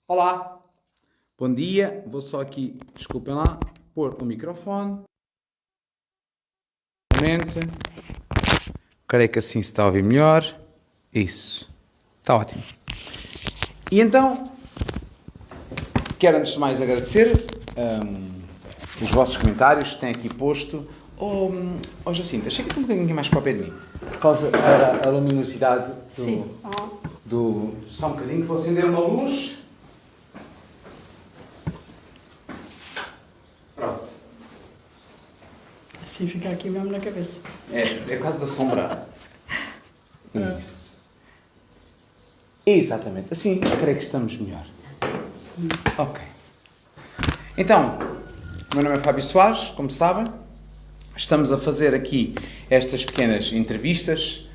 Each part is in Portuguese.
Olá, bom dia. Vou só aqui, desculpem lá, pôr o microfone. Momento. Creio que assim se está a ouvir melhor. Isso, está ótimo. E então, quero antes de mais agradecer os vossos comentários que têm aqui posto. Jacinta, chega-te um bocadinho mais para o pé de mim, por causa da luminosidade do... Só um bocadinho que vou acender uma luz. Pronto. Assim fica aqui mesmo na cabeça. É por causa da sombra. Isso. Exatamente. Assim, creio que estamos melhor. Ok. Então, o meu nome é Fábio Soares, como sabem. Estamos a fazer aqui estas pequenas entrevistas,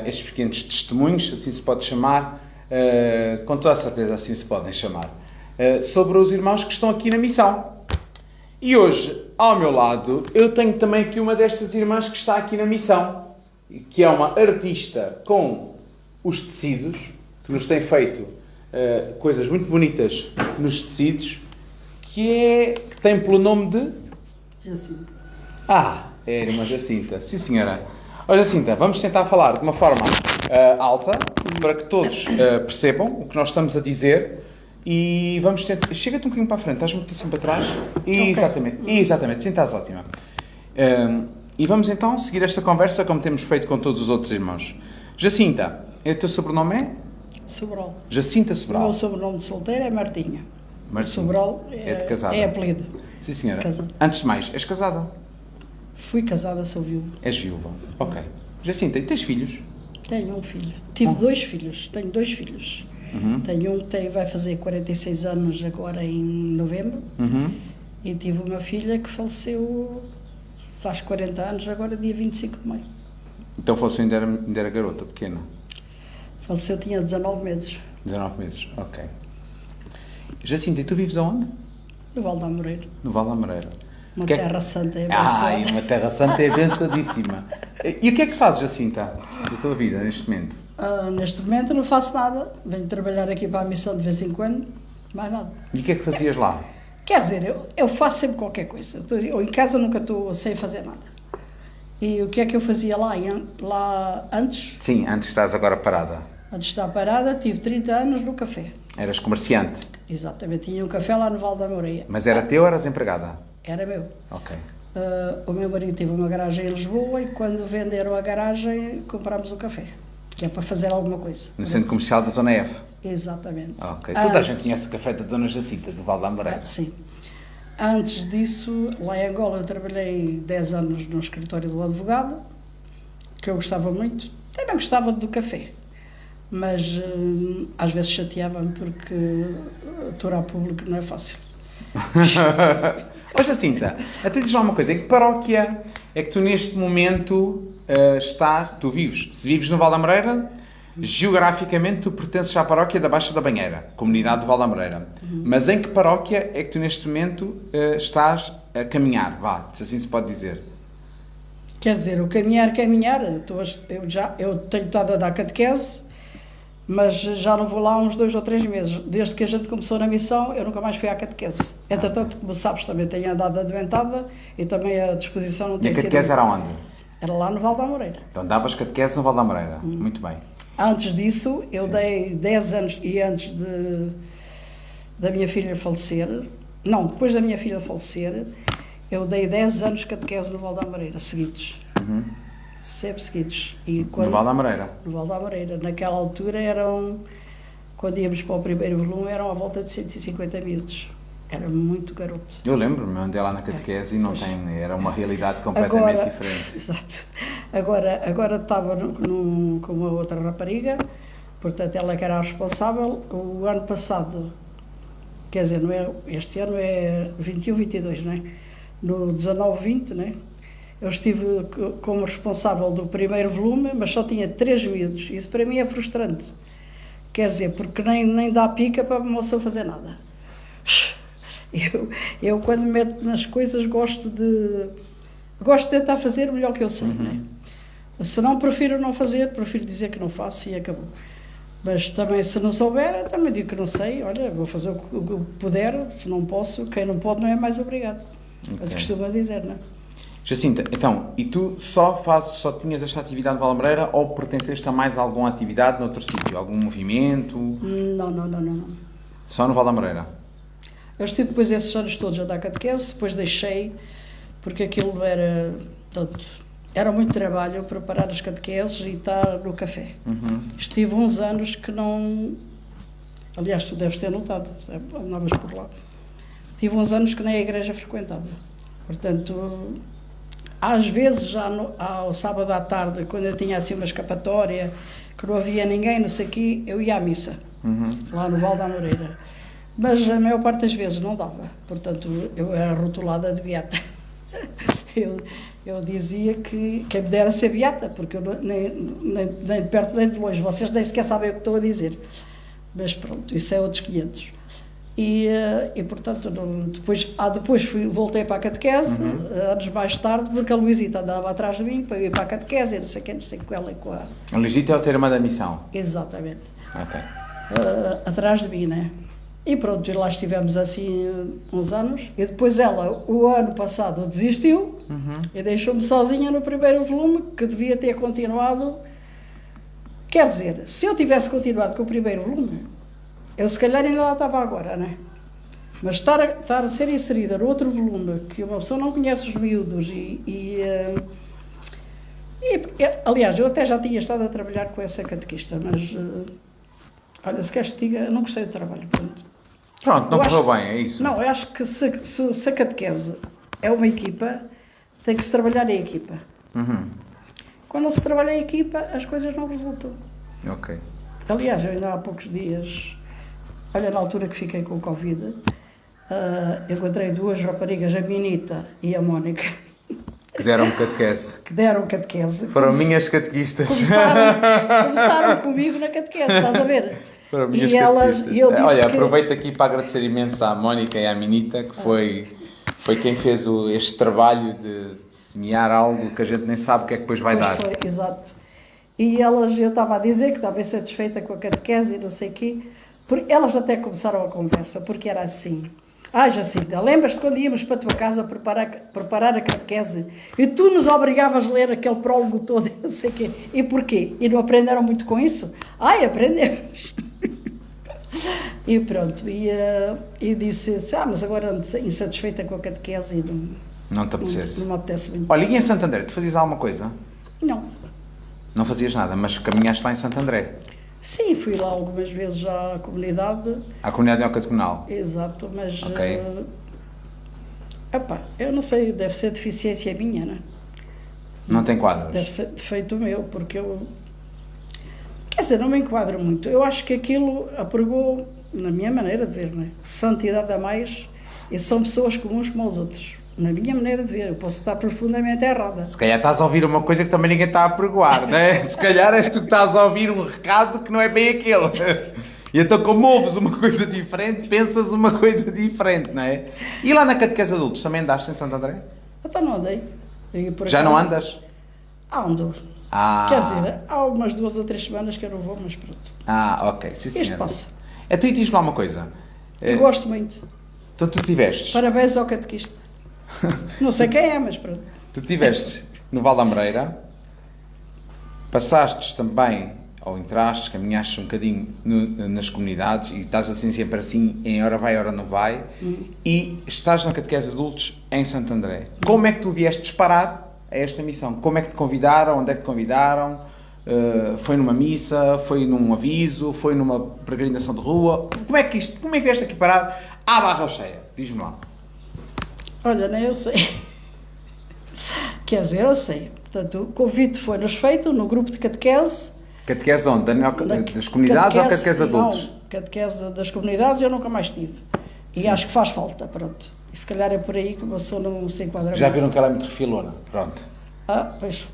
estes pequenos testemunhos, assim se pode chamar, com toda a certeza assim se podem chamar, sobre os irmãos que estão aqui na missão. E hoje, ao meu lado, eu tenho também aqui uma destas irmãs que está aqui na missão, que é uma artista com os tecidos, que nos tem feito coisas muito bonitas nos tecidos, que tem pelo nome de... Jacinta. É a irmã Jacinta. Sim, senhora. Olha, Jacinta, vamos tentar falar de uma forma alta, para que todos percebam o que nós estamos a dizer. E vamos tentar... Chega-te um bocadinho para a frente, estás muito assim para trás. Okay. Exatamente, sim, estás ótima. E vamos então seguir esta conversa como temos feito com todos os outros irmãos. Jacinta, o teu sobrenome é? Sobral. Jacinta O Sobral. meu sobrenome de solteira é Martinha. Martinha. Sobral É de casada. é apelido. Sim, senhora. Casada. Antes de mais, és casada? Fui casada, sou viúva. És viúva. Ok. Jacinta, e tens filhos? Tenho um filho. Tive dois filhos. Tenho dois filhos. Tenho um que vai fazer 46 anos agora em novembro. E tive uma filha que faleceu faz 40 anos, agora dia 25 de maio. Então fosse ainda era garota, pequena? Faleceu, tinha 19 meses. 19 meses, ok. Jacinta, e tu vives aonde? No Val da Moreira. No Val da Moreira. Uma terra santa é abençoada. Uma terra santa é abençoadíssima. E o que é que fazes, Jacinta, da tua vida, neste momento? Neste momento não faço nada. Venho trabalhar aqui para a missão de vez em quando, mais nada. E o que é que fazias lá? Quer dizer, eu faço sempre qualquer coisa. Eu em casa nunca estou sem fazer nada. E o que é que eu fazia lá antes? Sim, antes estás agora parada. Antes de estar parada, tive 30 anos no café. Eras comerciante? Exatamente, tinha um café lá no Val da Moreira. Mas era teu ou eras empregada? Era meu. Ok. O meu marido teve uma garagem em Lisboa e quando venderam a garagem, comprámos o café. Que é para fazer alguma coisa. No centro comercial da Zona F? Exatamente. Ok. Toda a gente conhece o café da Dona Jacinta, do Val da Moreira. Sim. Antes disso, lá em Angola, eu trabalhei 10 anos no escritório do advogado, que eu gostava muito. Também gostava do café, mas às vezes chateava-me porque aturar público não é fácil. Ó Jacinta, até diz lá uma coisa, em que paróquia é que tu neste momento tu vives? Se vives no Val da Moreira, geograficamente tu pertences à paróquia da Baixa da Banheira, comunidade do Val da Moreira. Mas em que paróquia é que tu neste momento estás a caminhar? Vá, se assim se pode dizer. Quer dizer, o caminhar, eu tenho estado a dar catequese, mas já não vou lá há uns 2 ou 3 meses. Desde que a gente começou na missão, eu nunca mais fui à catequese. Entretanto, como sabes, também tenho andado adoentada e também a disposição não tem sido... E a catequese era onde? Era lá no Val da Moreira. Então davas catequese no Val da Moreira. Muito bem. Antes disso, eu dei 10 anos, e antes da minha filha falecer, depois da minha filha falecer, eu dei 10 anos de catequese no Val da Moreira, seguidos. Sempre seguidos. E No Val da Moreira? No Val da Moreira. Naquela altura quando íamos para o primeiro volume, eram à volta de 150 miúdos. Era muito garoto. Eu lembro-me, andei lá na catequese e era uma realidade completamente diferente. Exato. Agora estava com uma outra rapariga, portanto ela que era a responsável. O ano passado, quer dizer, este ano é 21, 22, não é? No 19, 20, não é? Eu estive como responsável do primeiro volume, mas só tinha 3 miúdos. Isso para mim é frustrante. Quer dizer, porque nem dá pica para a moça fazer nada. Eu quando me meto nas coisas, gosto de tentar fazer o melhor que eu sei. Né? Se não, prefiro não fazer, prefiro dizer que não faço e acabou. Mas também, se não souber, também digo que não sei. Olha, vou fazer o que puder, se não posso, quem não pode não é mais obrigado. Okay. Se costuma dizer, não é? Jacinta, então, e tu só tinhas esta atividade no Valambreira ou pertenceste a mais alguma atividade noutro sítio? Algum movimento? Não. Só no Valambreira? Eu estive depois esses anos todos a dar catequese, depois deixei, porque aquilo era, portanto, era muito trabalho preparar as catequeses e estar no café. Estive uns anos que não... Aliás, tu deves ter notado, andavas por lá. Tive uns anos que nem a igreja frequentava. Portanto, às vezes, já ao sábado à tarde, quando eu tinha assim uma escapatória, que não havia ninguém, não sei o quê, eu ia à missa, lá no Val da Moreira. Mas a maior parte das vezes não dava. Portanto, eu era rotulada de beata. Eu dizia que quem me dera ser beata, porque eu nem de perto nem de longe, vocês nem sequer sabem o que estou a dizer. Mas pronto, isso é outros 500. E portanto, depois voltei para a catequese, anos mais tarde, porque a Luisita andava atrás de mim para eu ir para a catequese, não sei com ela e com a... A Luisita é o ter irmã da missão? Exatamente. Ok. Atrás de mim, né? E pronto, e lá estivemos assim uns anos, e depois ela, o ano passado, desistiu, e deixou-me sozinha no primeiro volume, que devia ter continuado. Quer dizer, se eu tivesse continuado com o primeiro volume, eu se calhar ainda lá estava agora, né? Mas estar a ser inserida no outro volume, que uma pessoa não conhece os miúdos aliás, eu até já tinha estado a trabalhar com essa catequista, mas olha, se queres te diga, eu não gostei do trabalho, Pronto, não correu bem, é isso? Não, eu acho que se a catequese é uma equipa, tem que se trabalhar em equipa. Quando não se trabalha em equipa, as coisas não resultam. Ok. Aliás, eu ainda há poucos dias, olha, na altura que fiquei com o Covid, encontrei duas raparigas, a Minita e a Mónica. Que deram catequese. Foram minhas catequistas. Começaram comigo na catequese, estás a ver? Foram minhas catequistas. Olha, aproveito aqui para agradecer imenso à Mónica e à Minita, que foi quem fez este trabalho de semear algo que a gente nem sabe o que é que depois vai dar. Foi, exato. E eu estava a dizer que estava insatisfeita com a catequese e não sei o quê, porque elas até começaram a conversa, porque era assim: Jacinta, lembras-te quando íamos para a tua casa preparar a catequese e tu nos obrigavas a ler aquele prólogo todo e não sei o quê, e porquê? E não aprenderam muito com isso? Aprendemos. E pronto, e disse, mas agora ando insatisfeita com a catequese e não te apetece? Não me apetece muito. Olha, e em Santo André, tu fazias alguma coisa? Não. Não fazias nada, mas caminhaste lá em Santo André? Sim, fui lá algumas vezes à comunidade. À comunidade neocatecumenal? Exato, mas... Ok. Eu não sei, deve ser deficiência minha, não é? Não tem quadros? Deve ser defeito meu, porque eu... Quer dizer, não me enquadro muito. Eu acho que aquilo apregou, na minha maneira de ver, não é? Santidade a mais, e são pessoas comuns como os outros. Na minha maneira de ver, eu posso estar profundamente errada. Se calhar estás a ouvir uma coisa que também ninguém está a pregoar, não é? Se calhar és tu que estás a ouvir um recado que não é bem aquele. E então, como ouves uma coisa diferente, pensas uma coisa diferente, não é? E lá na catequese adultos, também andaste em Santo André? Então não andei. Já não andas? Ando. Quer dizer, há umas 2 ou 3 semanas que eu não vou, mas pronto. Ok. Sim, senhora. Isto passa. Então, e diz-me lá uma coisa. Eu gosto muito. Então tu tiveste... Parabéns ao catequista. Não sei quem é, mas pronto. Tu tiveste no Val da Moreira, passaste também, ou entraste, caminhaste um bocadinho nas comunidades, e estás assim sempre assim, em hora vai, hora não vai, e estás na catequese de adultos em Santo André. Como é que tu vieste disparar a esta missão? Como é que te convidaram? Onde é que te convidaram? Foi numa missa? Foi num aviso? Foi numa peregrinação de rua? Como é que vieste aqui parar à Barra Cheia? Diz-me lá. Olha, nem eu sei. Quer dizer, eu sei. Portanto, o convite foi-nos feito no grupo de catequese. Catequese onde? Das comunidades ou catequese de adultos? Não, catequese das comunidades eu nunca mais tive. E acho que faz falta, pronto. E se calhar é por aí que uma pessoa não se enquadra. Já viram que ela é muito refilona? Pronto. Pois,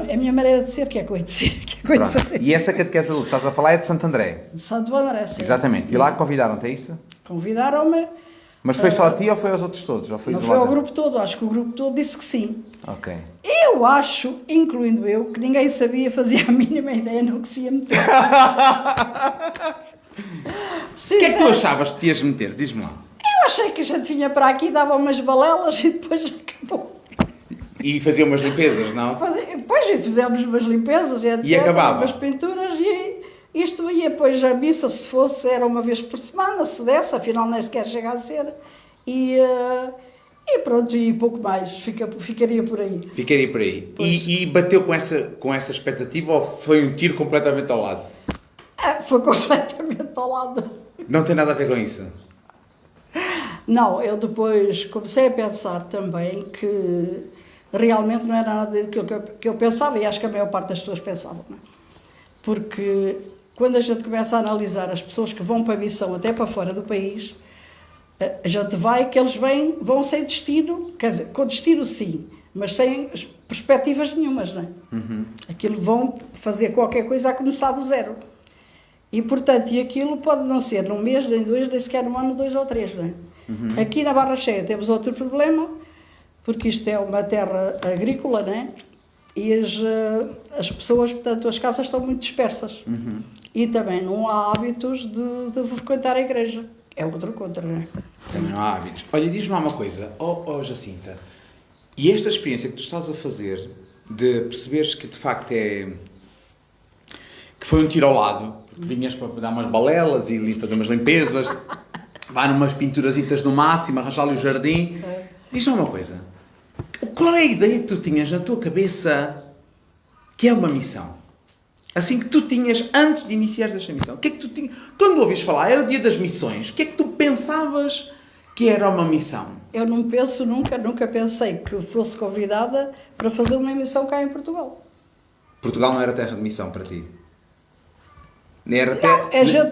é a minha maneira de ser, que é que eu hei de ser, que é que eu hei de fazer. E essa catequese de adultos, estás a falar, é de Santo André? De Santo André, sim. Exatamente. E lá convidaram-te, é isso? Convidaram-me. Mas foi só a ti ou foi aos outros todos? Ou foi Não foi isolada? ao grupo todo, acho que o grupo todo disse que sim. Ok. Eu acho, incluindo eu, que ninguém sabia, fazia a mínima ideia no que se ia meter. O que é que tu achavas que te ias meter? Diz-me lá. Eu achei que a gente vinha para aqui, dava umas balelas e depois acabou. E fazia umas limpezas, não? Depois fizemos umas limpezas e etc. E acabava? Umas pinturas e isto ia, depois a missa, se fosse, era uma vez por semana, se desse, afinal nem sequer chega a ser. E pronto, e pouco mais, ficaria por aí. Ficaria por aí. E bateu com essa expectativa ou foi um tiro completamente ao lado? Foi completamente ao lado. Não tem nada a ver com isso? Não, eu depois comecei a pensar também que realmente não era nada daquilo que eu pensava, e acho que a maior parte das pessoas pensavam, não é? Porque quando a gente começa a analisar as pessoas que vão para a missão até para fora do país, a gente vai que eles vão sem destino, quer dizer, com destino sim, mas sem perspectivas nenhumas, não é? Uhum. Aquilo vão fazer qualquer coisa a começar do zero. E, portanto, aquilo pode não ser num mês, nem dois, nem sequer num ano, 2 ou 3, não é? Uhum. Aqui na Barra Cheia temos outro problema, porque isto é uma terra agrícola, não é? E as pessoas, portanto, as casas estão muito dispersas. Uhum. E também não há hábitos de frequentar a igreja. É outra contra, não é? Também não há hábitos. Olha, diz-me lá uma coisa, Jacinta, e esta experiência que tu estás a fazer, de perceberes que de facto que foi um tiro ao lado, porque vinhas para dar umas balelas e fazer umas limpezas, vai numas pinturasitas no máximo, arranjar-lhe o jardim. Diz-me uma coisa, qual é a ideia que tu tinhas na tua cabeça que é uma missão? Assim que tu tinhas antes de iniciares esta missão. O que é que tu tinhas? Quando ouvis falar, é o dia das missões, o que é que tu pensavas que era uma missão? Eu não penso nunca pensei que fosse convidada para fazer uma missão cá em Portugal. Portugal não era terra de missão para ti? Era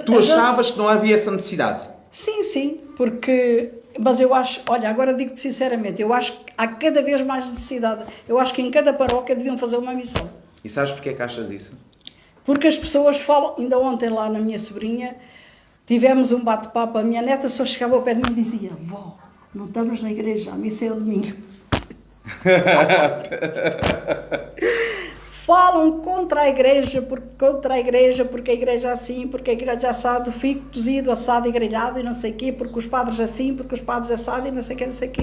tu achavas que não havia essa necessidade? Sim, porque... Mas eu acho, olha, agora digo-te sinceramente, eu acho que há cada vez mais necessidade. Eu acho que em cada paróquia deviam fazer uma missão. E sabes porque é que achas isso? Porque as pessoas falam, ainda ontem lá na minha sobrinha, tivemos um bate-papo, a minha neta só chegava ao pé de mim e dizia: vó, não estamos na igreja, a missa é o domingo. Falam contra a igreja, porque a igreja é assim, porque a igreja é assado, fico cozido, assado e grelhado e não sei o quê, porque os padres assim, porque os padres assado e não sei o quê.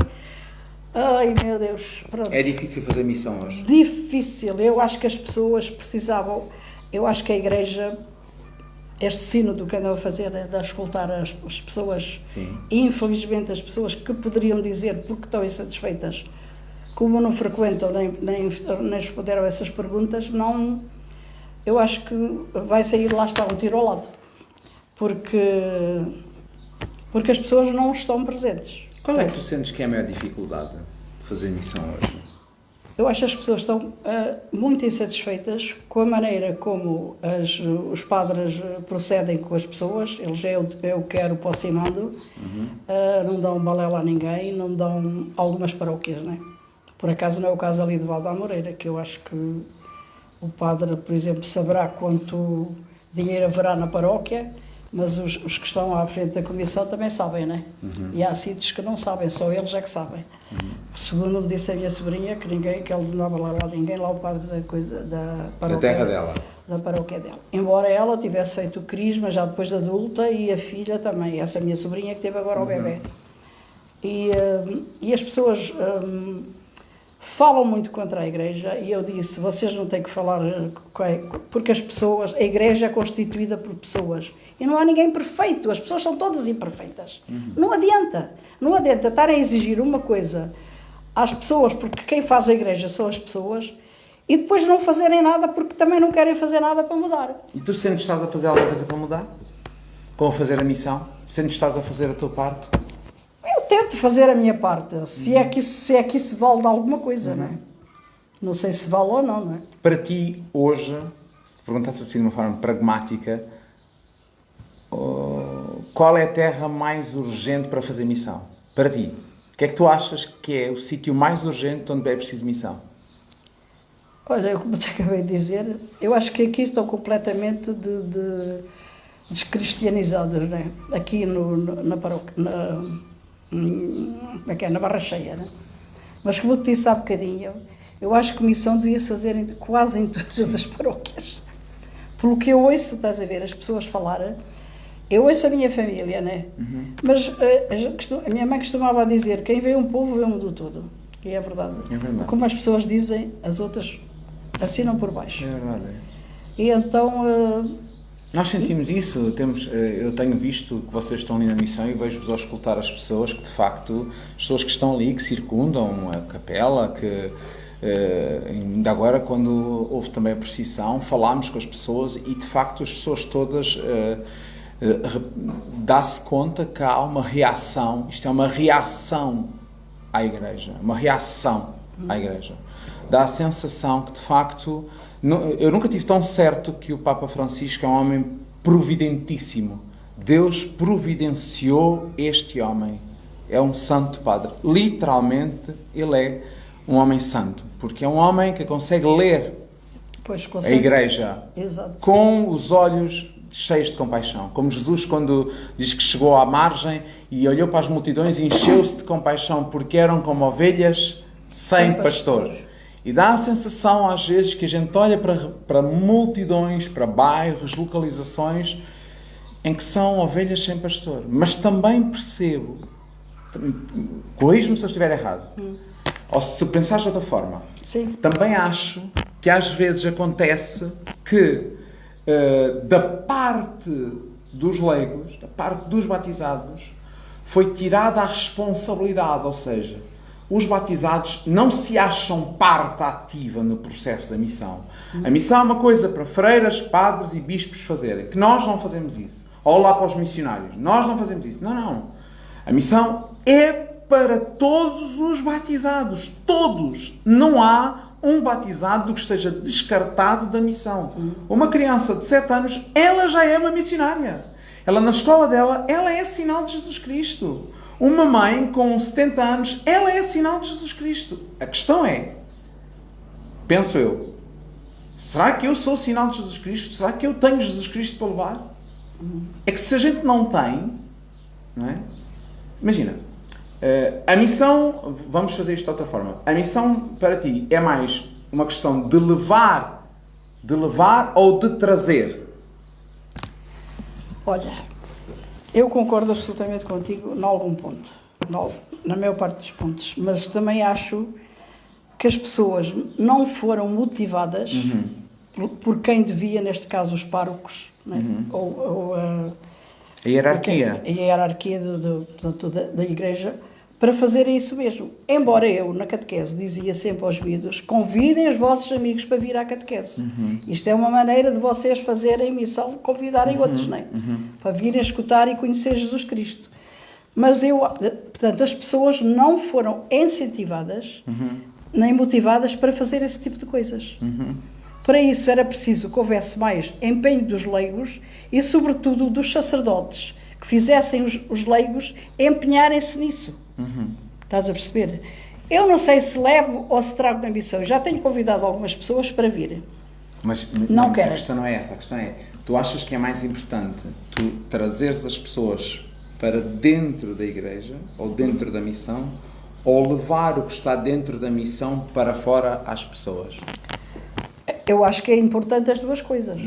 Ai, meu Deus, pronto. É difícil fazer missão hoje? Difícil, eu acho que as pessoas precisavam, eu acho que a igreja, este sínodo que andam a fazer, de escutar as pessoas, sim, infelizmente as pessoas que poderiam dizer porque estão insatisfeitas, como não frequentam nem responderam a essas perguntas, não, eu acho que vai sair lá está um tiro ao lado, porque as pessoas não estão presentes. Qual é que tu sentes que é a maior dificuldade de fazer missão hoje? Eu acho que as pessoas estão muito insatisfeitas com a maneira como os padres procedem com as pessoas. Eles eu quero, posso e mando. Não dão balela a ninguém, não dão algumas paróquias, não é? Por acaso não é o caso ali de Valda Moreira, que eu acho que o padre, por exemplo, saberá quanto dinheiro haverá na paróquia, mas os que estão à frente da comissão também sabem, não é? E há sítios que não sabem, só eles é que sabem. Segundo me disse a minha sobrinha, que ele não dava lá ninguém, lá o padre da paróquia. Da terra dela. Da paróquia dela. Embora ela tivesse feito o crisma já depois de adulta e a filha também, essa minha sobrinha que teve agora o bebê. E as pessoas falam muito contra a igreja e eu disse, vocês não têm que falar, porque as pessoas, a igreja é constituída por pessoas e não há ninguém perfeito, as pessoas são todas imperfeitas. Não adianta estar a exigir uma coisa às pessoas, porque quem faz a igreja são as pessoas, e depois não fazerem nada porque também não querem fazer nada para mudar. E tu sentes que estás a fazer alguma coisa para mudar? Com a fazer a missão? Sentes que estás a fazer a tua parte? Eu tento fazer a minha parte, se é que isso vale de alguma coisa, não é? Não sei se vale ou não, não é? Para ti, hoje, se te perguntasse assim de uma forma pragmática, qual é a terra mais urgente para fazer missão? Para ti, o que é que tu achas que é o sítio mais urgente onde é preciso missão? Olha, como te acabei de dizer, eu acho que aqui estão completamente descristianizados, não é? Aqui na paróquia, como é que é, na Barra Cheia, né? Mas como eu te disse há bocadinho, eu acho que missão devia-se fazer quase em todas as paróquias. Pelo que eu ouço, estás a ver, as pessoas falarem, eu ouço a minha família, né? Mas a minha mãe costumava dizer, quem vê um povo vê um do todo. E é verdade. É verdade. Como as pessoas dizem, as outras assinam por baixo. É verdade. E então... Nós sentimos isso, eu tenho visto que vocês estão ali na missão e vejo-vos a escutar as pessoas, que de facto, as pessoas que estão ali, que circundam a capela, que ainda agora quando houve também a procissão, falámos com as pessoas e de facto as pessoas todas dá-se conta que há uma reação, isto é uma reação à Igreja, uma reação à Igreja. Dá a sensação que de facto... eu nunca tive tão certo que o Papa Francisco é um homem providentíssimo. Deus providenciou este homem. É um santo padre. Literalmente, ele é um homem santo. Porque é um homem que consegue ler a Igreja. Exato. Com os olhos cheios de compaixão. Como Jesus, quando diz que chegou à margem e olhou para as multidões e encheu-se de compaixão porque eram como ovelhas sem pastor. E dá a sensação, às vezes, que a gente olha para multidões, para bairros, localizações, em que são ovelhas sem pastor. Mas também percebo, corrijo-me se eu estiver errado, ou se pensares de outra forma, sim, também acho que às vezes acontece que da parte dos leigos, da parte dos batizados, foi tirada a responsabilidade, ou seja, os batizados não se acham parte ativa no processo da missão. A missão é uma coisa para freiras, padres e bispos fazerem, que nós não fazemos isso. Ou lá para os missionários, nós não fazemos isso. Não, não. A missão é para todos os batizados. Todos. Não há um batizado que esteja descartado da missão. Uma criança de 7 anos, ela já é uma missionária. Ela, na escola dela, ela é sinal de Jesus Cristo. Uma mãe com 70 anos, ela é sinal de Jesus Cristo. A questão é, penso eu, será que eu sou sinal de Jesus Cristo? Será que eu tenho Jesus Cristo para levar? É que se a gente não tem, não é? Imagina, a missão, vamos fazer isto de outra forma, a missão para ti é mais uma questão de levar ou de trazer? Olha, eu concordo absolutamente contigo em algum ponto, na maior parte dos pontos, mas também acho que as pessoas não foram motivadas por quem devia, neste caso, os párocos, né? Ou a hierarquia. A hierarquia portanto, da Igreja, para fazerem isso mesmo. Embora eu, na catequese, dizia sempre aos miúdos, convidem os vossos amigos para vir à catequese. Isto é uma maneira de vocês fazerem missão, convidarem outros, não é? Para virem escutar e conhecer Jesus Cristo. Mas portanto, as pessoas não foram incentivadas, nem motivadas para fazer esse tipo de coisas. Para isso era preciso que houvesse mais empenho dos leigos e, sobretudo, dos sacerdotes, que fizessem os leigos empenharem-se nisso. Estás a perceber? Eu não sei se levo ou se trago na missão. Já tenho convidado algumas pessoas para virem. Mas não a querem. questão não é essa. A questão é, tu achas que é mais importante tu trazeres as pessoas para dentro da Igreja ou dentro da missão, ou levar o que está dentro da missão para fora às pessoas? Eu acho que é importante as duas coisas.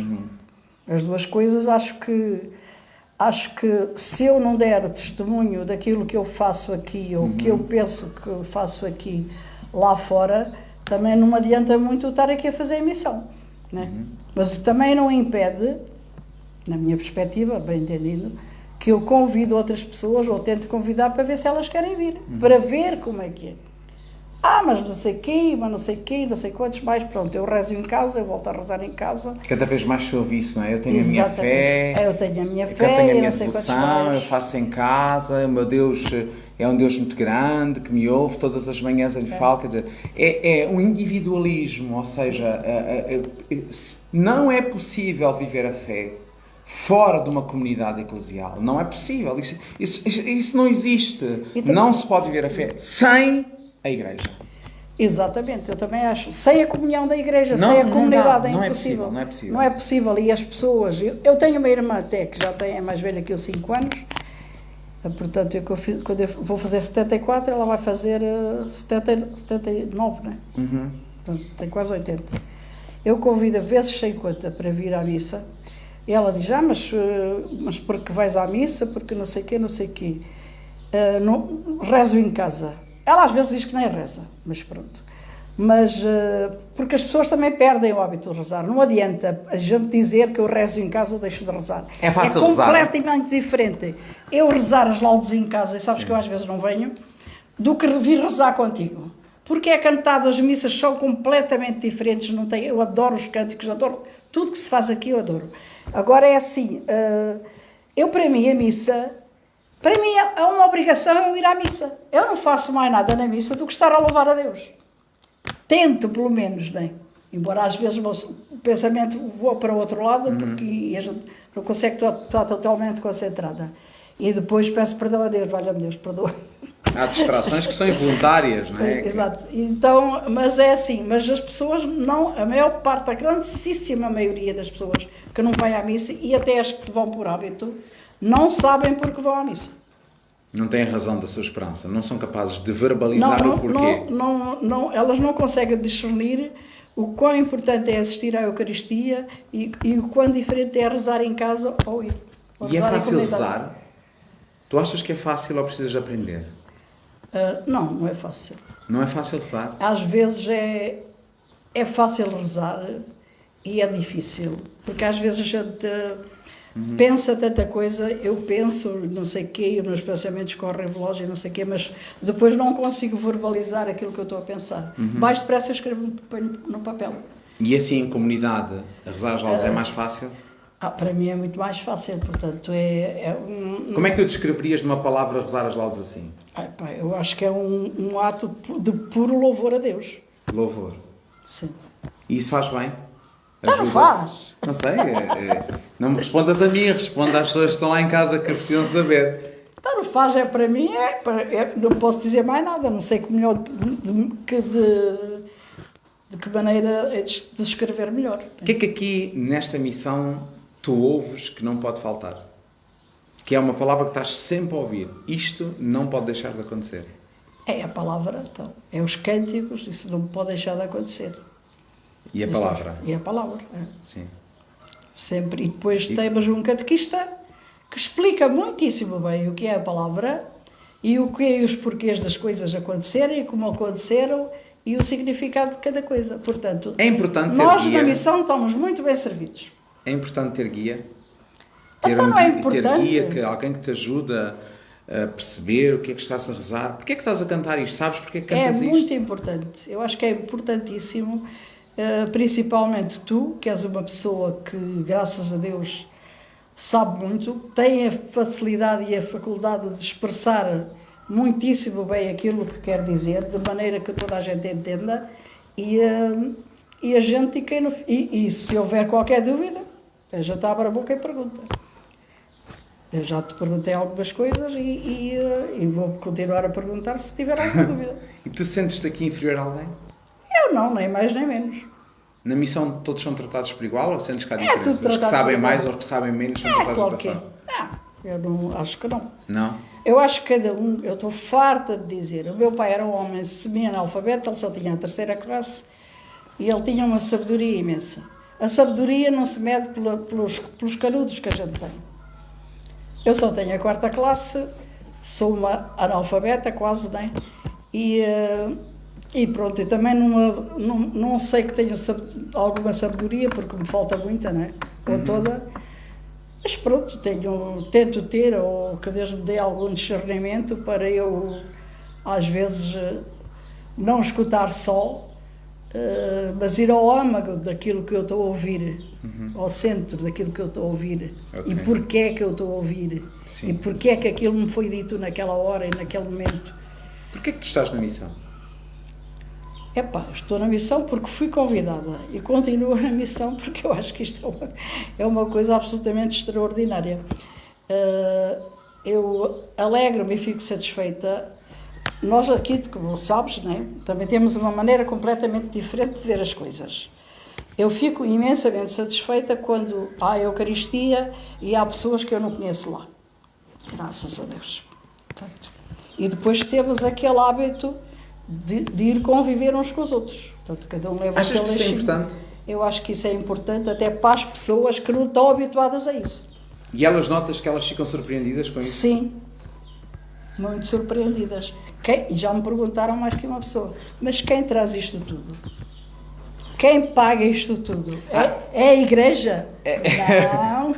As duas coisas, acho que se eu não der testemunho daquilo que eu faço aqui ou que eu penso que faço aqui lá fora, também não me adianta muito estar aqui a fazer a missão, né? Mas também não impede, na minha perspectiva, bem entendido, que eu convido outras pessoas ou tento convidar para ver se elas querem vir, para ver como é que é. Mas não sei quem, mas não sei quem, não sei quantos mais. Pronto, eu rezo em casa, eu volto a rezar em casa. Cada vez mais se ouve isso, não é? Eu tenho Exatamente. A minha fé. Eu tenho a minha Eu fé, tenho a eu minha não sei quantos devoção, mais. eu faço em casa, o meu Deus é um Deus muito grande, que me ouve, todas as manhãs eu lhe falo, quer dizer, é um individualismo, ou seja, não é possível viver a fé fora de uma comunidade eclesial, não é possível, isso não existe, Então, não se pode viver a fé sem a Igreja. Exatamente, eu também acho. Sem a comunhão da Igreja, Não, sem a não comunidade, dá, é não é impossível. possível, não é possível. Não é possível. E as pessoas... Eu tenho uma irmã até, que já tem, é mais velha que eu, 5 anos, Portanto, quando eu vou fazer 74, ela vai fazer 79, né? Portanto, tem quase 80. Eu convido a vezes sem conta para vir à missa. E ela diz, mas porque vais à missa, porque não sei o quê. Não, rezo em casa. Ela às vezes diz que nem reza, mas pronto. Mas, porque as pessoas também perdem o hábito de rezar. Não adianta a gente dizer que eu rezo em casa ou deixo de rezar. É fácil rezar. É completamente diferente eu rezar as laudes em casa, e sabes que eu às vezes não venho, do que vir rezar contigo. Porque é cantado, as missas são completamente diferentes. Não tem, eu adoro os cânticos, adoro tudo que se faz aqui, eu adoro. Agora é assim, para mim a missa, para mim é uma obrigação eu ir à missa. Eu não faço mais nada na missa do que estar a louvar a Deus. Tento, pelo menos, né? Embora às vezes o pensamento voa para o outro lado, porque a gente não consegue estar totalmente concentrada. E depois peço perdão a Deus, valha-me Deus, perdoa. Há distrações que são involuntárias, não é? Exato. Então, mas é assim, mas as pessoas não, a maior parte, a grandíssima maioria das pessoas que não vai à missa, e até as que vão por hábito, não sabem porque vão à missa. Não têm razão da sua esperança, não são capazes de verbalizar o porquê. Elas não conseguem discernir o quão importante é assistir à Eucaristia e o quão diferente é rezar em casa ou ir. E é fácil rezar? Tu achas que é fácil ou precisas aprender? Não é fácil. Não é fácil rezar? Às vezes é fácil rezar e é difícil, porque às vezes a gente pensa tanta coisa, eu penso não sei o quê, os meus pensamentos correm veloz e não sei o quê, mas depois não consigo verbalizar aquilo que eu estou a pensar. Mais depressa eu escrevo no papel. E assim em comunidade, a rezar as laudes é mais fácil? Para mim é muito mais fácil, portanto Como é que tu descreverias numa palavra rezar as laudes assim? Eu acho que é um ato de puro louvor a Deus. Louvor. Sim. E isso faz bem? Não faz. Não sei, não me respondas a mim, responda às pessoas que estão lá em casa que precisam saber. Não faz, para mim, não posso dizer mais nada, não sei que melhor, de que maneira é de escrever melhor. O que é que aqui, nesta missão, tu ouves que não pode faltar? Que é uma palavra que estás sempre a ouvir. Isto não pode deixar de acontecer. É a palavra, então. É os cânticos, isso não pode deixar de acontecer. E a palavra? E a palavra, Sim. Sempre. E depois temos um catequista que explica muitíssimo bem o que é a palavra e o que é os porquês das coisas acontecerem, como aconteceram e o significado de cada coisa. Portanto, é importante ter nós guia. Na missão estamos muito bem servidos. É importante ter guia? Não é importante? Ter guia, alguém que te ajuda a perceber o que é que estás a rezar. Porquê é que estás a cantar isto? Sabes porque é que cantas isto? É muito importante. Eu acho que é importantíssimo, principalmente tu, que és uma pessoa que, graças a Deus, sabe muito, tem a facilidade e a faculdade de expressar muitíssimo bem aquilo que quer dizer, de maneira que toda a gente entenda, e a gente, e se houver qualquer dúvida, a gente abre a boca e pergunta. Eu já te perguntei algumas coisas e vou continuar a perguntar se tiver alguma dúvida. E tu sentes-te aqui inferior a alguém? Eu não, nem mais nem menos. Na missão todos são tratados por igual ou sentes que há diferença? Os que sabem mais ou os que sabem menos são tratados de outra forma? Eu não, acho que não. Não? Eu acho que cada um, eu estou farta de dizer, o meu pai era um homem semi-analfabeto, ele só tinha a 3ª classe e ele tinha uma sabedoria imensa. A sabedoria não se mede pelos canudos que a gente tem. Eu só tenho a 4ª classe, sou uma analfabeta quase, né? E pronto, eu também não sei que tenho alguma sabedoria, porque me falta muita, né? Ou toda. Mas pronto, tento ter, ou que Deus me dê algum discernimento para eu, às vezes, não escutar só, mas ir ao âmago daquilo que eu estou a ouvir, ao centro daquilo que eu estou a ouvir, e porquê é que eu estou a ouvir, Sim. E porquê é que aquilo me foi dito naquela hora e naquele momento. Porquê é que tu estás na missão? Estou na missão porque fui convidada e continuo na missão porque eu acho que isto é uma coisa absolutamente extraordinária. Eu alegro-me e fico satisfeita. Nós aqui, como sabes, né, também temos uma maneira completamente diferente de ver as coisas. Eu fico imensamente satisfeita quando há a Eucaristia e há pessoas que eu não conheço lá. Graças a Deus. Portanto, e depois temos aquele hábito de ir conviver uns com os outros. Portanto, cada um leva o Achas seu que isso é lanchinho. importante? Eu acho que isso é importante até para as pessoas que não estão habituadas a isso. E elas notas que elas ficam surpreendidas com isso? Sim, muito surpreendidas. E já me perguntaram mais que uma pessoa, mas quem traz isto tudo? Quem paga isto tudo? É a igreja? Não.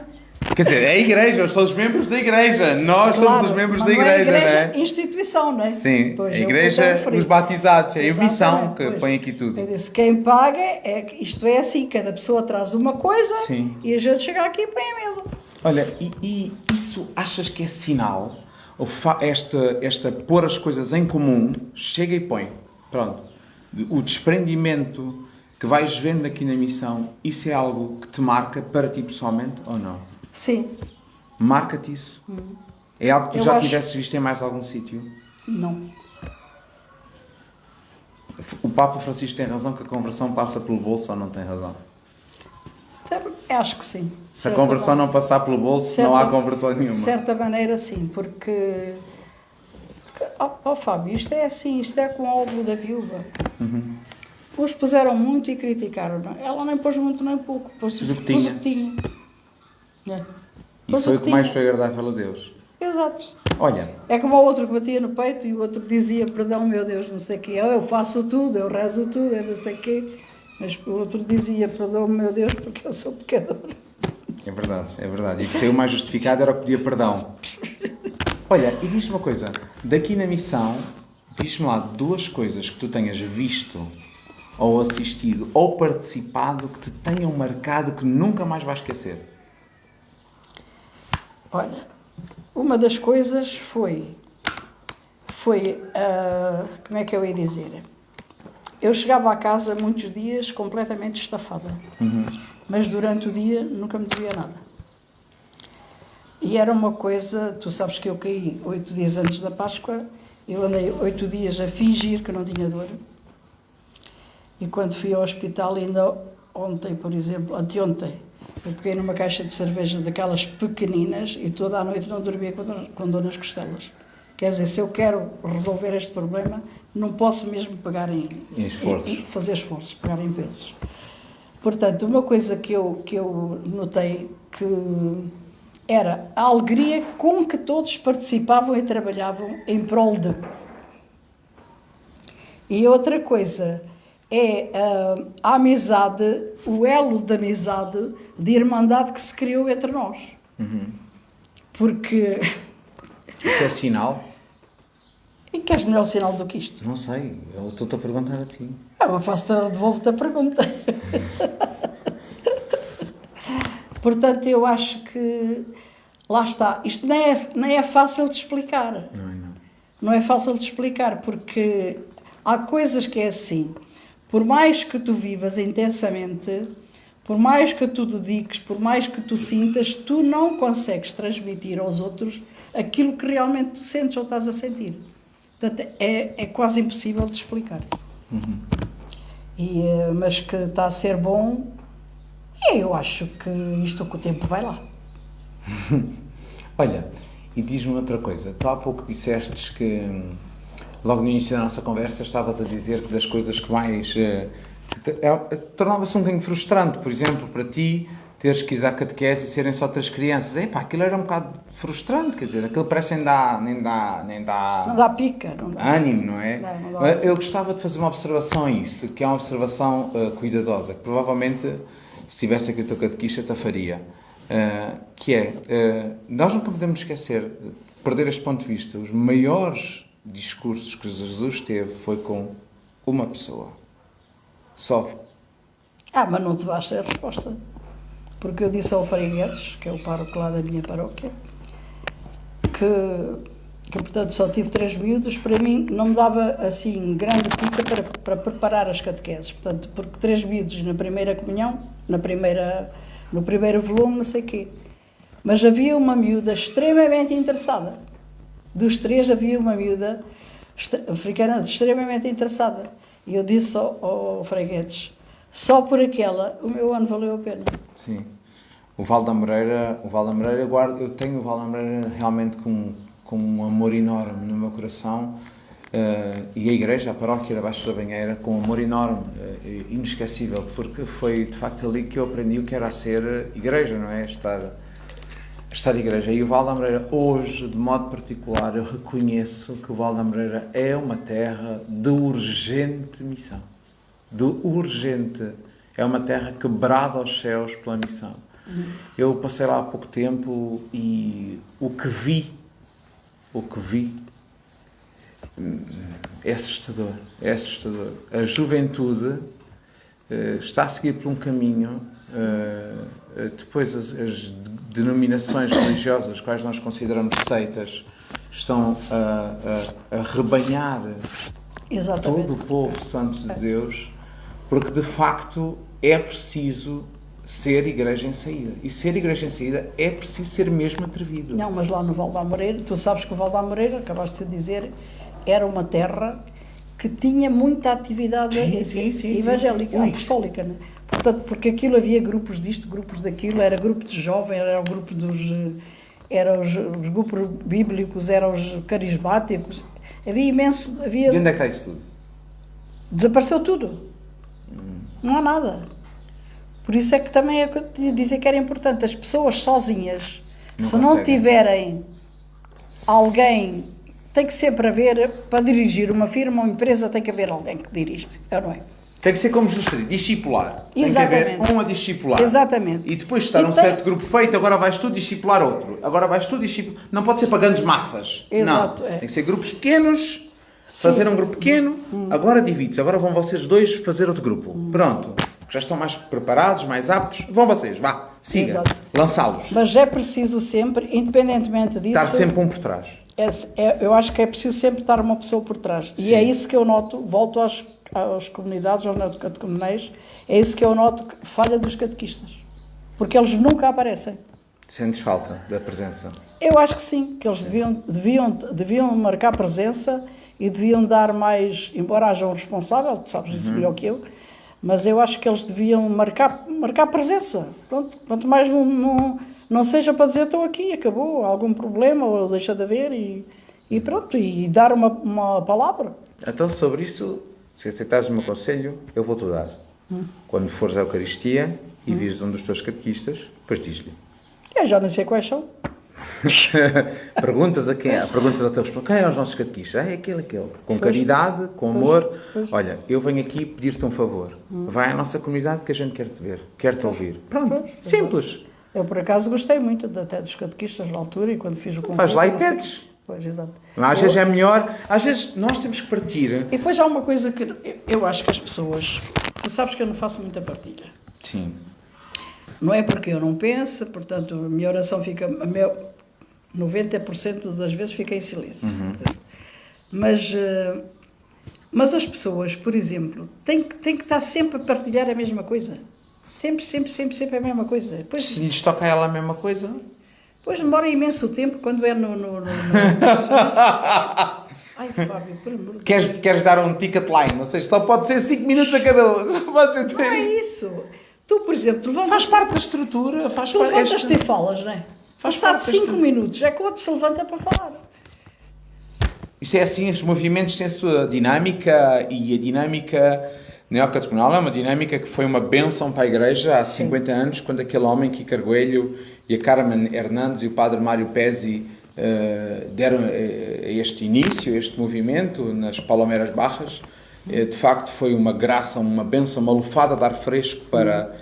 Quer dizer, é a igreja, são os membros da igreja. Nós somos os membros da igreja, não é? Instituição, não é? Sim, Pois, a igreja, os batizados, é a missão que põe aqui tudo. Eu disse, quem paga, isto é assim, cada pessoa traz uma coisa. Sim. E a gente chega aqui e põe a mesa. Olha, e isso achas que é sinal? Ou esta pôr as coisas em comum, chega e põe. Pronto. O desprendimento que vais vendo aqui na missão, isso é algo que te marca para ti pessoalmente ou não? Sim. Marca-te isso? É algo que tu Eu já acho... tivesses visto em mais algum sítio? Não. O Papa Francisco tem razão que a conversão passa pelo bolso ou não tem razão? Acho que sim. Se a conversão não passar pelo bolso, não há conversão nenhuma. De certa maneira, sim, porque Fábio, isto é assim, isto é com o óbolo da viúva. Uns puseram muito e criticaram. Ela nem pôs muito nem pouco, pôs o que tinha. E foi o que mais foi agradável a Deus. Exato. Olha. É como o outro que batia no peito e o outro que dizia, perdão, meu Deus, não sei o quê. Eu faço tudo, eu rezo tudo, eu não sei o quê. Mas o outro dizia, perdão, meu Deus, porque eu sou pecador. É verdade. E que saiu mais justificado era o que pedia perdão. Olha, e diz-me uma coisa. Daqui na missão, diz-me lá 2 coisas que tu tenhas visto, ou assistido, ou participado, que te tenham marcado, que nunca mais vais esquecer. Olha, uma das coisas foi como é que eu ia dizer? Eu chegava à casa muitos dias completamente estafada, mas durante o dia nunca me doía nada. E era uma coisa, tu sabes que eu caí 8 dias antes da Páscoa, eu andei 8 dias a fingir que não tinha dor. E quando fui ao hospital, ainda ontem, por exemplo, anteontem, eu peguei numa caixa de cerveja daquelas pequeninas e toda a noite não dormia com dor nas costelas. Quer dizer, se eu quero resolver este problema, não posso mesmo pegar fazer esforços, pegar em pesos. Portanto, uma coisa que eu notei que era a alegria com que todos participavam e trabalhavam em prol de. E outra coisa é a amizade, o elo de amizade, de irmandade que se criou entre nós. Porque... Isso é sinal? E queres melhor sinal do que isto? Não sei, eu estou-te a perguntar a ti. Devolvo-te a pergunta. Portanto, eu acho que... Lá está. Isto não é fácil de explicar. Não é fácil de explicar, porque há coisas que é assim. Por mais que tu vivas intensamente, por mais que tu dediques, por mais que tu sintas, tu não consegues transmitir aos outros aquilo que realmente tu sentes ou estás a sentir. Portanto, é quase impossível de explicar. Mas que está a ser bom, eu acho que isto com o tempo vai lá. Olha, e diz-me outra coisa. Tu há pouco dissestes que, logo no início da nossa conversa, estavas a dizer que das coisas que mais... tornava-se um bocadinho frustrante, por exemplo, para ti, teres que ir dar catequese e serem só 3 crianças. Aquilo era um bocado frustrante, quer dizer, aquilo parece nem dá... Não dá pica. Não dá. Ânimo, não é? Não dá. Eu gostava de fazer uma observação a isso, que é uma observação cuidadosa, que provavelmente, se tivesse aqui o teu catequista, te faria. Nós nunca podemos esquecer, perder este ponto de vista. Os maiores discursos que Jesus teve foi com uma pessoa. Só. Mas não te vais ter a resposta. Porque eu disse ao Frei Guedes, que é o pároco lá da minha paróquia, que portanto só tive 3 miúdos, para mim não me dava assim grande pica para preparar as catequeses. Portanto, porque 3 miúdos na primeira comunhão, no primeiro volume, não sei o quê. Mas havia uma miúda extremamente interessada. Dos 3 havia uma miúda africana extremamente interessada. E eu disse ao Frei Guedes, só por aquela, o meu ano valeu a pena. Sim. O Val da Moreira, eu tenho o Val da Moreira realmente com um amor enorme no meu coração, e a igreja, a paróquia da Baixa da Banheira, com um amor enorme, inesquecível, porque foi de facto ali que eu aprendi o que era ser igreja, não é? Estar igreja. E o Val da Moreira, hoje, de modo particular, eu reconheço que o Val da Moreira é uma terra de urgente missão. De urgente. É uma terra que brada aos céus pela missão. Eu passei lá há pouco tempo e o que vi é assustador. É assustador. A juventude está a seguir por um caminho, depois as denominações religiosas, quais nós consideramos seitas, estão a rebanhar Exatamente. todo o povo santo de Deus, porque de facto é preciso ser igreja em saída. E ser igreja em saída é preciso ser mesmo atrevido. Não, mas lá no Val da Moreira, tu sabes que o Val da Moreira, acabaste de dizer, era uma terra que tinha muita atividade evangélica, apostólica, né? Portanto, porque aquilo havia grupos disto, grupos daquilo, era grupo de jovens, era o grupo os grupos bíblicos, eram os carismáticos, havia imenso, E onde é que está isso tudo? desapareceu tudo, não há nada. Por isso é que também é o que eu te dizia que era importante, as pessoas sozinhas, se não tiverem alguém, tem que sempre haver, para dirigir uma firma ou uma empresa, tem que haver alguém que dirija, não é? Tem que ser como Jesus, discipular. Exatamente. Tem que haver um a discipular. Exatamente. E depois de estar certo grupo feito, agora vais tu discipular outro. Agora vais tu discipular. Não pode ser para grandes massas. Exato, não. é. Tem que ser grupos pequenos, fazer um grupo pequeno, agora divide-se. Agora vão vocês dois fazer outro grupo. Pronto. Já estão mais preparados, mais aptos. Vão vocês, vá, siga. Exato. Lançá-los. Mas é preciso sempre, independentemente disso... Estar sempre um por trás. Eu acho que é preciso sempre estar uma pessoa por trás. Sim. E é isso que eu noto, volto às comunidades, aos catecumenais, é isso que eu noto, que falha dos catequistas. Porque eles nunca aparecem. Sentes falta da presença? Eu acho que sim, que eles deviam marcar presença e deviam dar mais, embora haja um responsável, tu sabes isso melhor que eu, mas eu acho que eles deviam marcar presença. Pronto, quanto mais não seja para dizer estou aqui, acabou, algum problema, ou deixa de haver, e pronto, e dar uma palavra. Então, sobre isso, se aceitares o meu conselho, eu vou-te dar. Quando fores à Eucaristia e vires um dos teus catequistas, depois diz-lhe. Eu já não sei quais são. Perguntas a quem? Perguntas ao teu responsável. Quem é os nossos catequistas? É aquele. Com caridade, com amor. Olha, eu venho aqui pedir-te um favor. Vai à nossa comunidade que a gente quer te ver, quer te ouvir. Pronto, simples. Eu, por acaso, gostei muito até dos catequistas na altura e quando fiz o concurso... Faz lá e tedes. Pois, exato. Mas às vezes é melhor. Às vezes nós temos que partir. E depois há uma coisa que eu acho que as pessoas... Tu sabes que eu não faço muita partilha. Sim. Não é porque eu não penso, portanto, a minha oração fica... 90% das vezes fica em silêncio. Portanto, mas as pessoas, por exemplo, têm que estar sempre a partilhar a mesma coisa. Sempre a mesma coisa. Depois, Se lhes toca a ela a mesma coisa... Depois demora imenso tempo quando é no Ai, Fábio, por amor de Deus. Queres dar um ticket line? Ou seja, só pode ser 5 minutos a cada um. Só pode ser 3. Não é isso. Tu, por exemplo, tu Faz parte da estrutura. Tu levantas-te e falas, não é? Passado 5 minutos, é que o outro se levanta para falar. Isso é assim, os movimentos têm a sua dinâmica e a dinâmica neocatecumenal é uma dinâmica que foi uma bênção para a Igreja há 50 anos, quando aquele homem, Kiko Arguelho, e a Carmen Hernandes e o padre Mário Pezzi deram este início, este movimento nas Palomeiras Barras. De facto foi uma graça, uma bênção, uma lufada de ar fresco para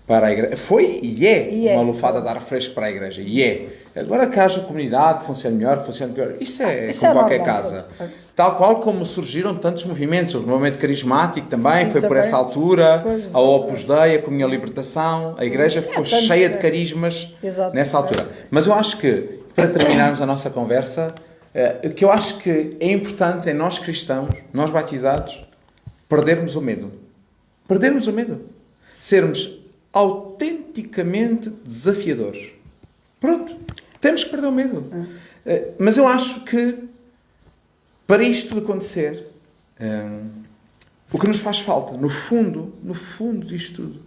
a Igreja. Foi e é uma lufada de ar fresco para a Igreja. E é. Agora que haja comunidade, funciona melhor, funciona pior. Isso é como qualquer casa. Tal qual como surgiram tantos movimentos. O movimento carismático também foi por essa altura. A Opus Dei, a Comunhão Libertação. A Igreja ficou cheia de carismas nessa altura. Mas eu acho que, para terminarmos a nossa conversa, o que eu acho que é importante é nós cristãos, nós batizados, perdermos o medo. Perdermos o medo. Sermos autenticamente desafiadores. Pronto. Temos que perder o medo. Mas eu acho que, para isto acontecer, o que nos faz falta, no fundo disto tudo,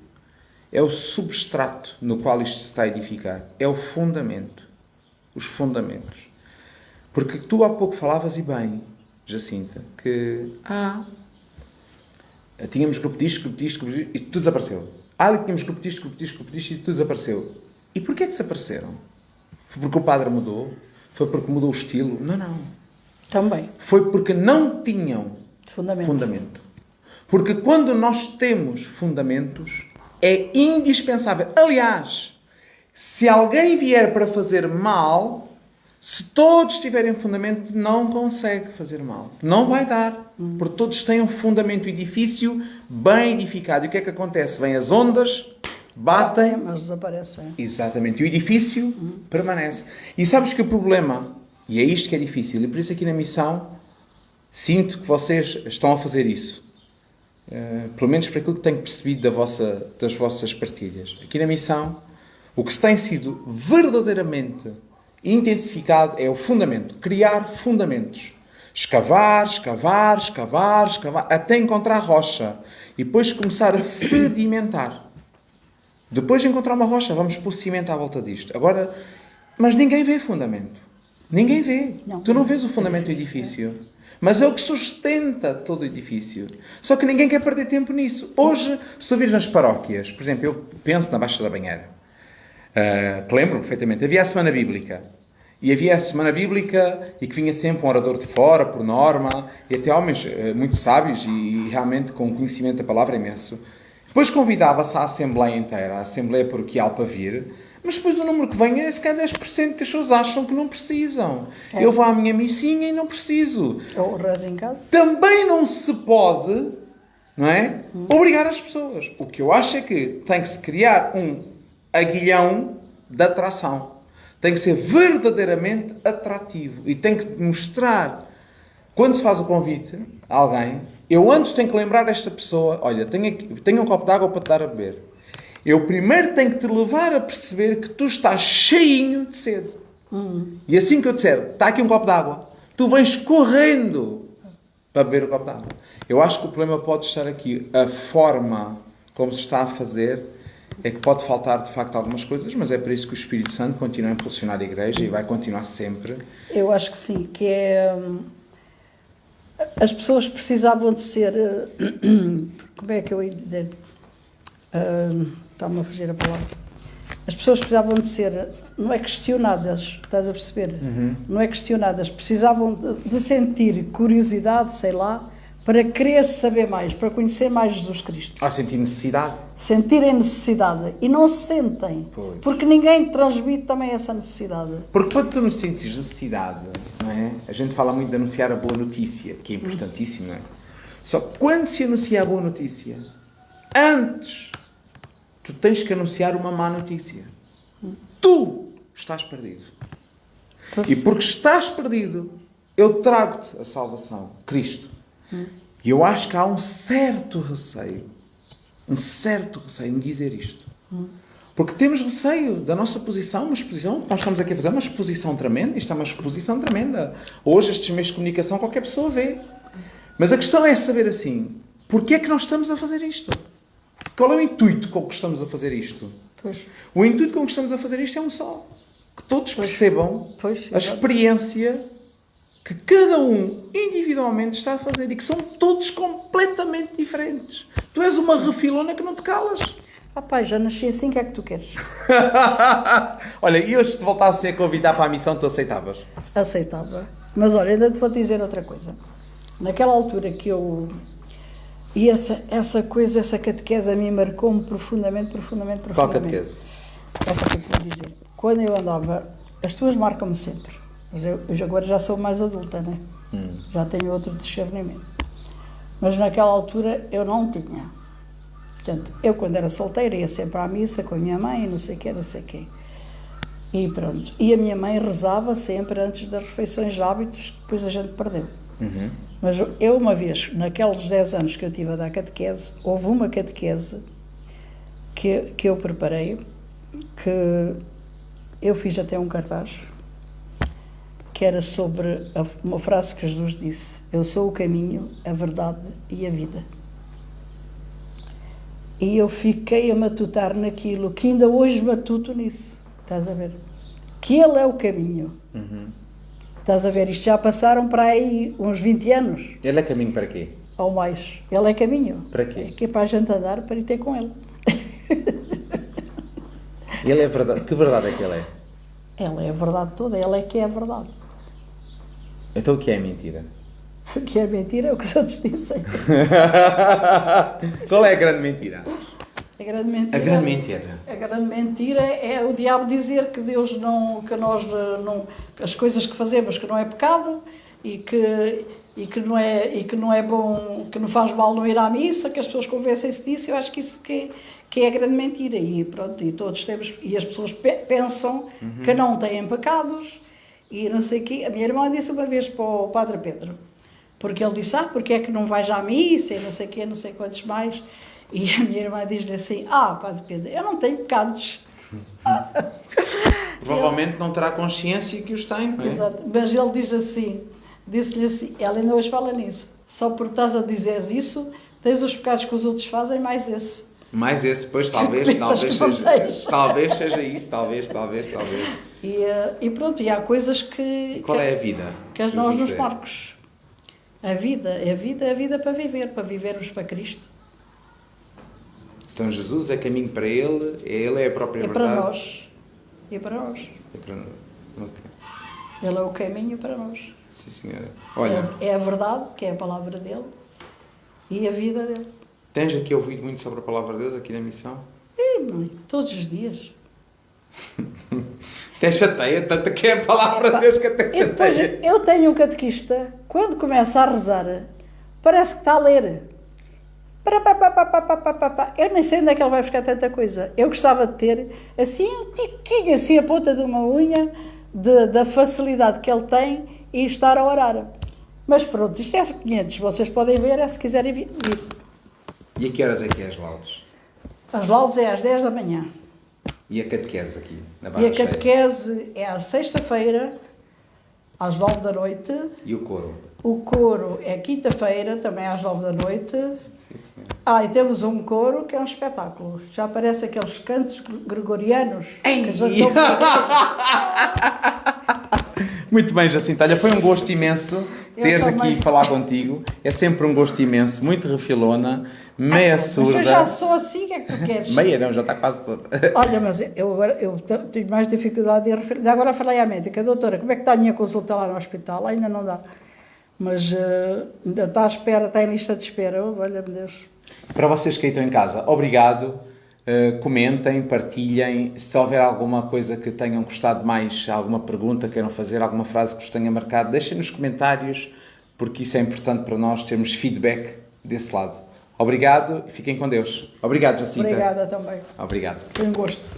é o substrato no qual isto se está a edificar. É o fundamento. Os fundamentos. Porque tu há pouco falavas, e bem, Jacinta, que tínhamos grupo disto, e tudo desapareceu. Tínhamos grupo disto, e tudo desapareceu. E porquê que desapareceram? Foi porque o padre mudou? Foi porque mudou o estilo? Não. Também. Foi porque não tinham fundamento. Porque quando nós temos fundamentos, é indispensável. Aliás, se alguém vier para fazer mal, se todos tiverem fundamento, não consegue fazer mal. Não vai dar. Porque todos têm um fundamento, edifício bem edificado. E o que é que acontece? Vêm as ondas, batem, mas desaparecem. Exatamente. E o edifício permanece. E sabes que o problema, e é isto que é difícil, e por isso aqui na missão, sinto que vocês estão a fazer isso. Pelo menos para aquilo que tenho percebido das vossas partilhas. Aqui na missão, o que se tem sido verdadeiramente intensificado é o fundamento. Criar fundamentos. Escavar, até encontrar rocha. E depois começar a sedimentar. Depois de encontrar uma rocha, vamos pôr cimento à volta disto. Agora, mas ninguém vê fundamento. Ninguém vê. Tu não vês o fundamento do edifício. Mas é o que sustenta todo o edifício. Só que ninguém quer perder tempo nisso. Hoje, se tu vires nas paróquias, por exemplo, eu penso na Baixa da Banheira. Que lembro perfeitamente. Havia a Semana Bíblica. E havia a Semana Bíblica e que vinha sempre um orador de fora, por norma, e até homens muito sábios e realmente com conhecimento da palavra imenso. Depois convidava-se a Assembleia inteira, a Assembleia Paroquial para vir, mas depois o número que vem é se calhar 10% que as pessoas acham que não precisam. Eu vou à minha missinha e não preciso. Ou rezo em casa. Também não se pode, não é? Obrigar as pessoas. O que eu acho é que tem que se criar um aguilhão de atração. Tem que ser verdadeiramente atrativo. E tem que mostrar, quando se faz o convite a alguém, eu antes tenho que lembrar esta pessoa, olha, tenho um copo de água para te dar a beber. Eu primeiro tenho que te levar a perceber que tu estás cheinho de sede. E assim que eu disser, está aqui um copo de água, tu vens correndo para beber o copo de água. Eu acho que o problema pode estar aqui. A forma como se está a fazer é que pode faltar, de facto, algumas coisas, mas é por isso que o Espírito Santo continua a impulsionar a Igreja e vai continuar sempre. Eu acho que sim, que é... As pessoas precisavam de ser... Como é que eu ia dizer? Está-me a fugir a palavra. As pessoas precisavam de ser... Não é questionadas, estás a perceber? Não é questionadas. Precisavam de sentir curiosidade, sei lá, para querer saber mais, para conhecer mais Jesus Cristo. Sentir necessidade. Sentirem necessidade. E não se sentem. Pois. Porque ninguém transmite também essa necessidade. Porque quando tu não sentes necessidade, não é? A gente fala muito de anunciar a boa notícia, que é importantíssimo, não é? Só que quando se anuncia a boa notícia, antes, tu tens que anunciar uma má notícia. Tu estás perdido. E porque estás perdido, eu trago-te a salvação, Cristo. E eu acho que há um certo receio em dizer isto. Porque temos receio da nossa posição, uma exposição, nós estamos aqui a fazer uma exposição tremenda, isto é uma exposição tremenda. Hoje estes meios de comunicação qualquer pessoa vê. Mas a questão é saber assim, porquê é que nós estamos a fazer isto? Qual é o intuito com que estamos a fazer isto? Pois. O intuito com que estamos a fazer isto é um só. Que todos percebam a experiência que cada um individualmente está a fazer e que são todos completamente diferentes. Tu és uma refilona que não te calas. Pai, já nasci assim, o que é que tu queres? Olha, e hoje te voltasse a convidar para a missão, tu aceitavas? Aceitava. Mas olha, ainda te vou dizer outra coisa. Naquela altura que eu... E essa catequese a mim marcou-me profundamente. Qual catequese? Essa que eu te vou dizer. Quando eu andava... As tuas marcam-me sempre. Mas eu agora já sou mais adulta, né? Já tenho outro discernimento. Mas naquela altura eu não tinha. Portanto, eu quando era solteira ia sempre à missa com a minha mãe, não sei o quê. E pronto. E a minha mãe rezava sempre antes das refeições de hábitos, que depois a gente perdeu. Mas eu uma vez, naqueles 10 anos que eu tive a dar catequese, houve uma catequese que eu preparei, que eu fiz até um cartaz, que era sobre uma frase que Jesus disse: eu sou o caminho, a verdade e a vida. E eu fiquei a matutar naquilo, que ainda hoje matuto nisso, estás a ver? Que Ele é o caminho. Estás a ver, isto já passaram para aí uns 20 anos, Ele é caminho para quê? ou mais. Ele é caminho. Para quê? É que é para a gente andar, para ir ter com ele. Ele é verdade. Que verdade é que ele é? Ela é a verdade toda, ela é que é a verdade. Então o que é mentira? O que é mentira é o que os outros dizem. Qual é a grande mentira? A grande mentira, A grande mentira. a grande mentira é o diabo dizer que Deus não, que nós não, que as coisas que fazemos que não é pecado e que não é bom, que não faz mal não ir à missa, que as pessoas convencem-se disso. Eu acho que isso que é a grande mentira e pronto, e todos temos, e as pessoas pensam que não têm pecados e não sei o quê. A minha irmã disse uma vez para o Padre Pedro, porque ele disse, porque é que não vais à missa e não sei o quê, não sei quantos mais. E a minha irmã diz-lhe assim, Padre Pedro, eu não tenho pecados. Provavelmente não terá consciência que os tem, não é? Exato. Mas ele diz assim, disse-lhe assim, ela ainda hoje fala nisso, só porque estás a dizer isso, tens os pecados que os outros fazem, mais esse. Mais esse, pois talvez seja isso, talvez. E pronto, e há coisas que... Qual é a vida? Que nós nos marcos. A vida para vivermos para Cristo. Então Jesus é caminho para Ele é a própria verdade. É para nós. É para nós. Okay. Ele é o caminho para nós. Sim, senhora. Olha, é a verdade, que é a palavra dele, e a vida dele. Tens aqui ouvido muito sobre a palavra de Deus aqui na missão? Mãe, todos os dias. Até chateia, tanto que é a palavra de Deus que até chateia. Depois, eu tenho um catequista, quando começa a rezar, parece que está a ler. Eu nem sei onde é que ele vai buscar tanta coisa. Eu gostava de ter assim um tiquinho, assim a ponta de uma unha, da facilidade que ele tem e estar a orar. Mas pronto, isto é 500, vocês podem ver, se quiserem vir. E a que horas é que é as laudes? As laudes é às 10 da manhã. E a catequese aqui, na E Barra a catequese é à sexta-feira, às 9 da noite. E o coro? O coro é quinta-feira, também às 9 da noite. Sim, senhora. E temos um coro que é um espetáculo. Já parece aqueles cantos gregorianos. Que já estão... Muito bem, Jacinta. Olha, foi um gosto imenso ter aqui e falar contigo. É sempre um gosto imenso, muito refilona, meia surda. Mas eu já sou assim, o que é que tu queres? Meia não, já está quase toda. Olha, mas eu tenho mais dificuldade em referir. Agora falei à médica, doutora, como é que está a minha consulta lá no hospital? Ainda não dá. Mas ainda está à espera, está em lista de espera. Olha-me Deus. Para vocês que aí estão em casa, obrigado. Comentem, partilhem. Se houver alguma coisa que tenham gostado mais, alguma pergunta que queiram fazer, alguma frase que vos tenha marcado, deixem nos comentários, porque isso é importante para nós termos feedback desse lado. Obrigado e fiquem com Deus. Obrigado, Jacinta. Obrigada também. Obrigado. Foi um gosto.